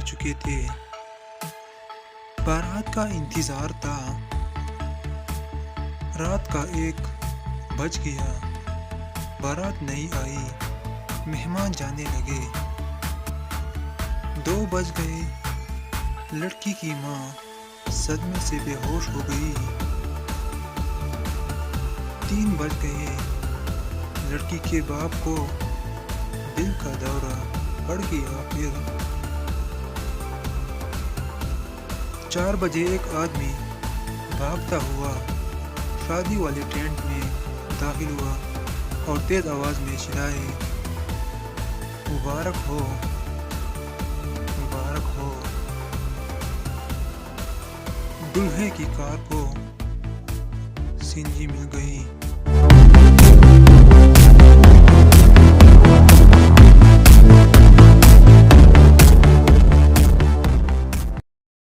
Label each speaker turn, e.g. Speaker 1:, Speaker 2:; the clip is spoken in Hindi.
Speaker 1: चुके थे। बारात का इंतजार था। रात का 1 बज गया। बारात नहीं आई। मेहमान जाने लगे। 2 बज गए। लड़की की माँ सदमे से बेहोश हो गई। 3 बज गए। लड़की के बाप को दिल का दौरा पड़ गया। फिर 4 बजे एक आदमी भागता हुआ शादी वाले टेंट में दाखिल हुआ और तेज आवाज में चिल्लाए, मुबारक हो, मुबारक हो। दूल्हे की कार को सीनजी मिल गई।